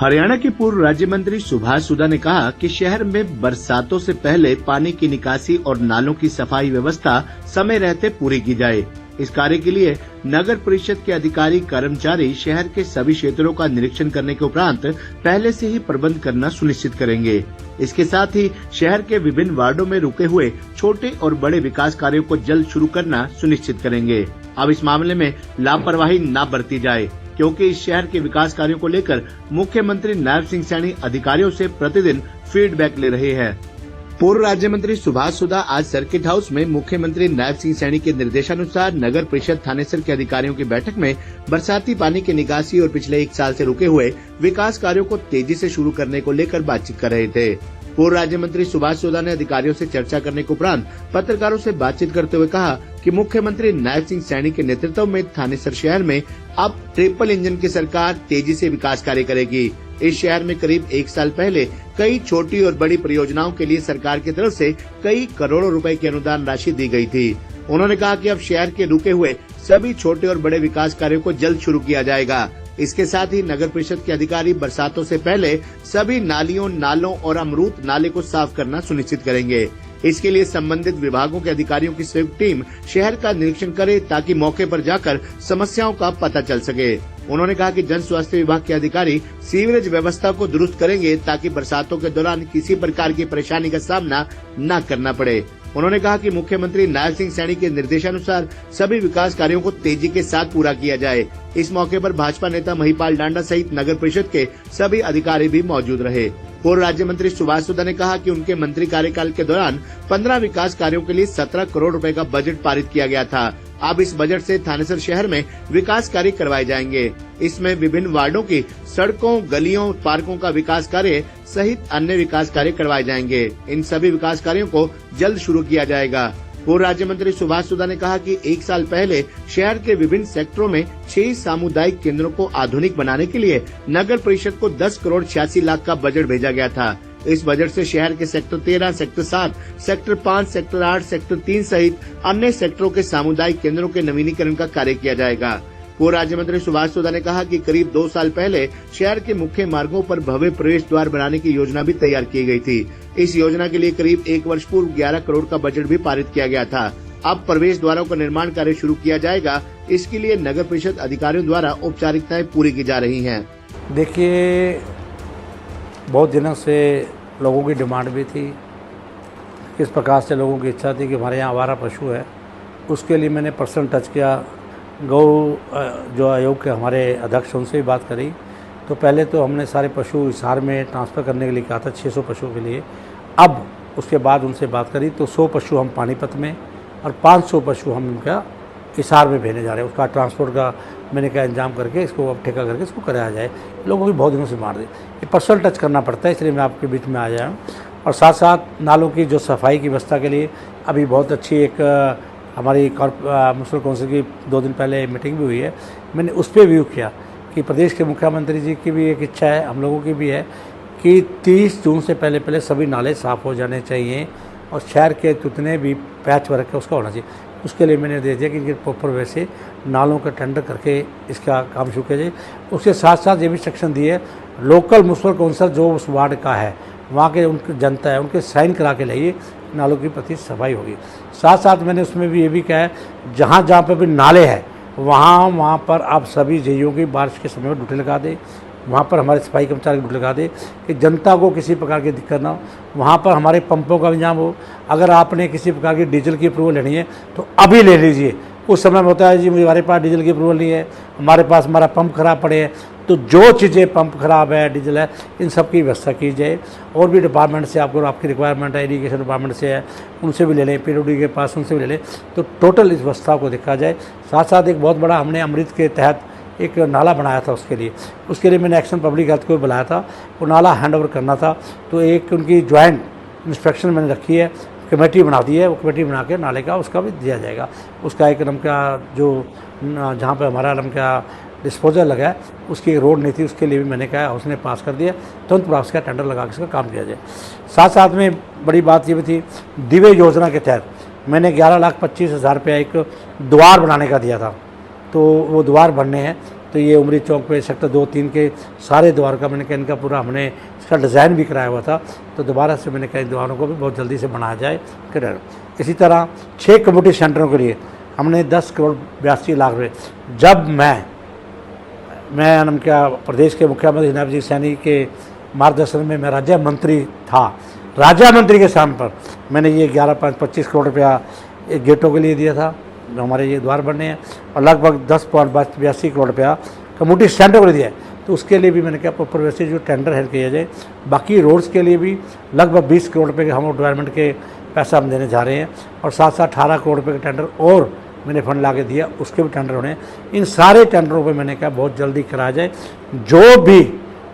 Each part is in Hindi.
हरियाणा के पूर्व राज्य मंत्री सुभाष सुधा ने कहा कि शहर में बरसातों से पहले पानी की निकासी और नालों की सफाई व्यवस्था समय रहते पूरी की जाए। इस कार्य के लिए नगर परिषद के अधिकारी कर्मचारी शहर के सभी क्षेत्रों का निरीक्षण करने के उपरांत पहले से ही प्रबंध करना सुनिश्चित करेंगे। इसके साथ ही शहर के विभिन्न वार्डों में रुके हुए छोटे और बड़े विकास कार्यों को जल्द शुरू करना सुनिश्चित करेंगे। अब इस मामले में लापरवाही न बरती जाए, क्योंकि इस शहर के विकास कार्यों को लेकर मुख्यमंत्री नायब सिंह सैनी अधिकारियों से प्रतिदिन फीडबैक ले रहे हैं। पूर्व राज्य मंत्री सुभाष सुधा आज सर्किट हाउस में मुख्यमंत्री नायब सिंह सैनी के निर्देशानुसार नगर परिषद थानेसर के अधिकारियों की बैठक में बरसाती पानी की निकासी और पिछले 1 साल से रुके हुए विकास कार्यों को तेजी से शुरू करने को लेकर बातचीत कर रहे थे। पूर्व राज्य मंत्री सुभाष सुधा ने अधिकारियों से चर्चा करने के उपरांत पत्रकारों से बातचीत करते हुए कहा कि मुख्यमंत्री नायब सिंह सैनी के नेतृत्व में थानेसर शहर में अब ट्रिपल इंजन की सरकार तेजी से विकास कार्य करेगी। इस शहर में करीब 1 साल पहले कई छोटी और बड़ी परियोजनाओं के लिए सरकार की तरफ से कई करोड़ों रुपए की अनुदान राशि दी गई थी। उन्होंने कहा कि अब शहर के रुके हुए सभी छोटे और बड़े विकास कार्यों को जल्द शुरू किया जाएगा। इसके साथ ही नगर परिषद के अधिकारी बरसातों से पहले सभी नालियों, नालों और अमरूद नाले को साफ करना सुनिश्चित करेंगे। इसके लिए संबंधित विभागों के अधिकारियों की संयुक्त टीम शहर का निरीक्षण करे ताकि मौके पर जाकर समस्याओं का पता चल सके। उन्होंने कहा कि जन स्वास्थ्य विभाग के अधिकारी सीवरेज व्यवस्था को दुरुस्त करेंगे ताकि बरसातों के दौरान किसी प्रकार की परेशानी का सामना न करना पड़े। उन्होंने कहा कि मुख्यमंत्री नायब सिंह सैनी के निर्देशानुसार सभी विकास कार्यों को तेजी के साथ पूरा किया जाए। इस मौके पर भाजपा नेता महिपाल डांडा सहित नगर परिषद के सभी अधिकारी भी मौजूद रहे। पूर्व राज्य मंत्री सुभाष सुधा ने कहा कि उनके मंत्री कार्यकाल के दौरान 15 विकास कार्यों के लिए 17 करोड़ रुपए का बजट पारित किया गया था। अब इस बजट से थानेसर शहर में विकास कार्य करवाए जाएंगे। इसमें विभिन्न वार्डों की सड़कों, गलियों, पार्कों का विकास कार्य सहित अन्य विकास कार्य करवाए जाएंगे। इन सभी विकास कार्यों को जल्द शुरू किया जाएगा। पूर्व राज्य मंत्री सुभाष सुधा ने कहा कि 1 साल पहले शहर के विभिन्न सेक्टरों में 6 सामुदायिक केंद्रों को आधुनिक बनाने के लिए नगर परिषद को 10 करोड़ 86 लाख का बजट भेजा गया था। इस बजट से शहर के sector 13, sector 7, sector 5, sector 8, sector 3 सहित अन्य सेक्टरों के सामुदायिक केंद्रों के नवीनीकरण का कार्य किया जाएगा। पूर्व राज्य मंत्री सुभाष सुधा ने कहा कि करीब 2 साल पहले शहर के मुख्य मार्गों पर भव्य प्रवेश द्वार बनाने की योजना भी तैयार की गई थी। इस योजना के लिए करीब 1 वर्ष पूर्व 11 करोड़ का बजट भी पारित किया गया था। अब प्रवेश द्वारों का निर्माण कार्य शुरू किया जाएगा। इसके लिए नगर परिषद अधिकारियों द्वारा औपचारिकताएं पूरी की जा रही हैं। देखिए, बहुत दिनों से लोगों की डिमांड भी थी, किस प्रकार से लोगों की इच्छा थी कि हमारे यहाँ आवारा पशु है। उसके लिए मैंने पर्सनल टच किया, गौ जो आयोग के हमारे अध्यक्ष उनसे भी बात करी। तो पहले तो हमने सारे पशु हिसार में ट्रांसफ़र करने के लिए कहा था 600 पशुओं के लिए। अब उसके बाद उनसे बात करी तो 100 पशु हम पानीपत में और 500 पशु हम उनका हिसार में भेजने जा रहे हैं। उसका ट्रांसपोर्ट का मैंने क्या इंतजाम करके इसको अब ठेका करके इसको कराया जाए। लोगों की बहुत दिनों से मार दी, ये पर्सनल टच करना पड़ता है, इसलिए मैं आपके बीच में आ जाया हूँ। और साथ साथ नालों की जो सफाई की व्यवस्था के लिए अभी बहुत अच्छी एक हमारी म्युनिसिपल काउंसिल की 2 दिन पहले मीटिंग भी हुई है। मैंने उस पर व्यू किया कि प्रदेश के मुख्यमंत्री जी की भी एक इच्छा है, हम लोगों की भी है कि 30 जून से पहले सभी नाले साफ़ हो जाने चाहिए और शहर के जितने भी पैच वर्क है उसका होना चाहिए। उसके लिए मैंने दे दिया कि इनके प्रॉपर वैसे नालों का टेंडर करके इसका काम शुरू किया जाए। उसके साथ साथ ये भी सेक्शन दिए लोकल म्युनिसिपल काउंसिल जो उस वार्ड का है, वहाँ के उनकी जनता है, उनके साइन करा के लाइए, नालों की प्रति सफाई होगी। साथ साथ मैंने उसमें भी ये भी कहा है जहाँ जहाँ पर भी नाले हैं वहाँ पर आप सभी जेईओ की बारिश के समय में ड्यूटी लगा दें। वहाँ पर हमारे सफाई कर्मचारी ड्यूटी लगा दे कि जनता को किसी प्रकार की दिक्कत ना हो। वहाँ पर हमारे पंपों का इंतजाम हो। अगर आपने किसी प्रकार की डीजल की अप्रूवल लेनी है तो अभी ले लीजिए। उस समय में होता है जी हमारे पास डीजल की अप्रूवल नहीं है, हमारे पास हमारा पंप खराब पड़े हैं। तो जो चीज़ें पंप खराब है, डीजल है, इन सब की व्यवस्था की जाए। और भी डिपार्टमेंट से आपको आपकी रिक्वायरमेंट है, इरीगेशन डिपार्टमेंट से है, उनसे भी ले लें, पीडब्ल्यूडी के पास उनसे भी ले लें। तो टोटल इस व्यवस्था को देखा जाए। साथ साथ एक बहुत बड़ा हमने अमृत के तहत एक नाला बनाया था। उसके लिए मैंने एक्शन पब्लिक हेल्थ को बुलाया था। वो नाला हैंड ओवर करना था, तो एक उनकी ज्वाइंट इंस्पेक्शन मैंने रखी है, कमेटी बना दी है। वो कमेटी बना के नाले का उसका भी दिया जाएगा। उसका एक नम का जो जहाँ पे हमारा नम का डिस्पोजल लगा है उसकी रोड नहीं थी, उसके लिए भी मैंने कहा उसने पास कर दिया, तुरंत प्राप्त का टेंडर लगा के इसका काम किया जाए। साथ साथ में बड़ी बात ये भी थी, दिव्य योजना के तहत मैंने 11,25,000 रुपया एक द्वार बनाने का दिया था। तो वो द्वार बनने हैं, तो ये उमरी चौक पे सेक्टर 2-3 के सारे द्वार का मैंने कहा इनका पूरा हमने इसका डिज़ाइन भी कराया हुआ था, तो दोबारा से मैंने कहा इन द्वारों को भी बहुत जल्दी से बनाया जाए। इसी तरह 6 कम्युनिटी सेंटरों के लिए हमने 10 करोड़ 82 लाख रुपये, जब मैं हम क्या प्रदेश के मुख्यमंत्री नवजीत सैनी के मार्गदर्शन में मैं राज्य मंत्री था, राज्य मंत्री के स्थान पर मैंने ये 11.25 करोड़ रुपया गेटों के लिए दिया था, जो हमारे ये द्वार बनने हैं, और लगभग 10.82 करोड़ रुपया कम्युनिटी सेंटर को दिया है। तो उसके लिए भी मैंने कहा प्रॉपर वैसे जो टेंडर है किया जाए। बाकी रोड्स के लिए भी लगभग 20 करोड़ रुपये के हम डेवलपमेंट के पैसा हम देने जा रहे हैं, और साथ साथ 18 करोड़ रुपये के टेंडर और मैंने फंड ला के दिया, उसके भी टेंडर होने हैं। इन सारे टेंडरों पर मैंने कहा बहुत जल्दी कराया जाए। जो भी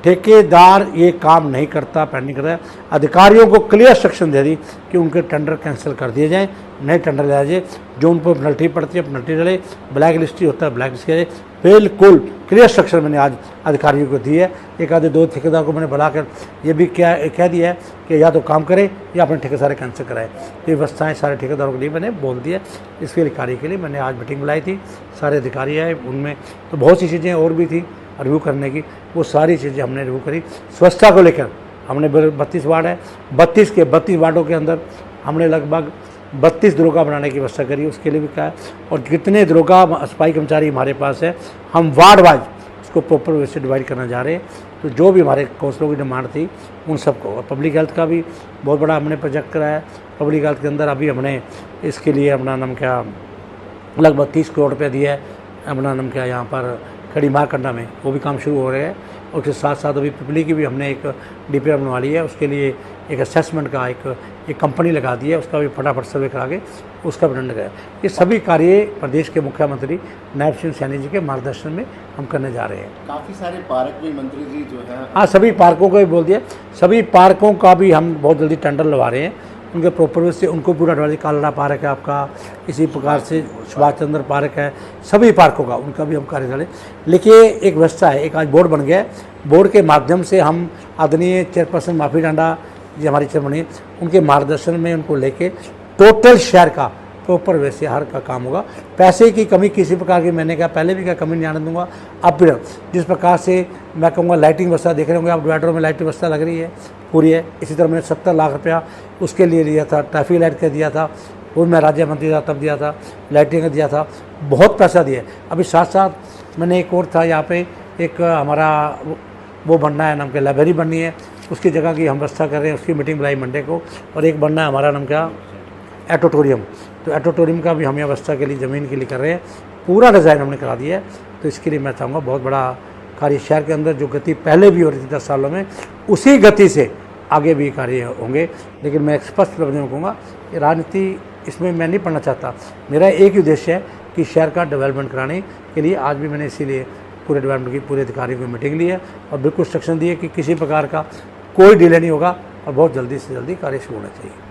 ठेकेदार ये काम नहीं करता, पेंडिंग करता है, अधिकारियों को क्लियर इंस्ट्रक्शन दे दी कि उनके टेंडर कैंसिल कर दिए जाए, नए टेंडर लाए जाए। जो उन पर पेनल्टी पड़ती है पेनल्टी डले, ब्लैक लिस्ट होता है ब्लैक लिस्ट किया जाए। बिल्कुल क्लियर इंस्ट्रक्शन मैंने आज अधिकारियों को दी है। एक आधे 2 ठेकेदार को मैंने बुलाकर ये भी कह दिया है कि या तो काम करें या अपने ठेके सारे कैंसिल कराएं। तो ये व्यवस्थाएँ सारे ठेकेदारों के लिए मैंने बोल दिया। इसके कार्य के लिए मैंने आज मीटिंग बुलाई थी, सारे अधिकारी आए, उनमें तो बहुत सी चीज़ें और भी थी रिव्यू करने की, वो सारी चीज़ें हमने रिव्यू करी। स्वच्छता को लेकर हमने 32 वार्ड है, 32 के 32 वार्डों के अंदर हमने लगभग 32 दरोगा बनाने की व्यवस्था करी, उसके लिए भी कहा है। और कितने दरोगा सफाई कर्मचारी हमारे पास है, हम वार्ड वाइज उसको प्रॉपर वे से डिवाइड करना चाह रहे हैं। तो जो भी हमारे काउंसिलों की डिमांड थी उन सबको, और पब्लिक हेल्थ का भी बहुत बड़ा हमने प्रोजेक्ट कराया। पब्लिक हेल्थ के अंदर अभी हमने इसके लिए अपना नाम क्या लगभग 30 करोड़ रुपये दिया है, अपना नाम क्या यहाँ पर खड़ी मारकंडा में, वो भी काम शुरू हो रहे हैं। और उसके साथ साथ अभी पिपली की भी हमने एक डीपीआर बनवा ली है, उसके लिए एक असेसमेंट का एक कंपनी लगा दी है, उसका भी फटाफट सर्वे करा के उसका भी टेंडर कराया। ये सभी कार्य प्रदेश के मुख्यमंत्री नायब सिंह सैनी जी के मार्गदर्शन में हम करने जा रहे हैं। काफ़ी सारे पार्क भी मंत्री जी जो है, हाँ, सभी पार्कों को भी बोल दिया, सभी पार्कों का भी हम बहुत जल्दी टेंडर लगा रहे हैं। उनके प्रॉपर से उनको पूरा एडवाइज, कालड़ा पार्क है आपका, इसी प्रकार से सुभाष चंद्र पार्क है, सभी पार्कों का उनका भी हम कार्य करें। लेकिन एक व्यवस्था है, एक आज बोर्ड बन गया है, बोर्ड के माध्यम से हम आदरणीय चेयरपर्सन माफी डांडा जी हमारी चेयरमैन, उनके मार्गदर्शन में उनको लेके टोटल शहर का प्रॉपर वैसे हर का काम होगा। पैसे की कमी किसी प्रकार की, मैंने कहा पहले भी क्या कमी नहीं आने दूंगा। अब भी जिस प्रकार से मैं कहूँगा लाइटिंग व्यवस्था देख रहे होंगे आप, डिवाइडरों में लाइटिंग व्यवस्था लग रही है पूरी है। इसी तरह मैंने 70 लाख रुपया उसके लिए लिया था, ट्रैफिक लाइट का दिया था, वो मैं राज्य मंत्री था तब दिया था, लाइटिंग का दिया था, बहुत पैसा दिया। अभी साथ साथ मैंने एक और था, यहाँ पे एक हमारा वो बनना है नाम क्या लाइब्रेरी बननी है, उसकी जगह की हम व्यवस्था कर रहे हैं, उसकी मीटिंग बुलाई मंडे को। और एक बनना है हमारा नाम क्या एटोटोरियम, तो एटोटोरियम का भी हम यहाँ व्यवस्था के लिए ज़मीन के लिए कर रहे हैं, पूरा डिज़ाइन हमने करा दिया है। तो इसके लिए मैं चाहूँगा बहुत बड़ा कार्य शहर के अंदर जो गति पहले भी हो रही थी 10 सालों में, उसी गति से आगे भी कार्य होंगे। लेकिन मैं स्पष्ट लफ्ज़ों में कहूँगा कि राजनीति इसमें मैं नहीं पढ़ना चाहता। मेरा एक ही उद्देश्य है कि शहर का डेवलपमेंट कराने के लिए आज भी मैंने इसीलिए पूरे डेवलपमेंट की पूरे अधिकारियों की मीटिंग ली है और बिल्कुल इंस्ट्रक्शन दिए कि किसी प्रकार का कोई डिले नहीं होगा और बहुत जल्दी से जल्दी कार्य शुरू होना चाहिए।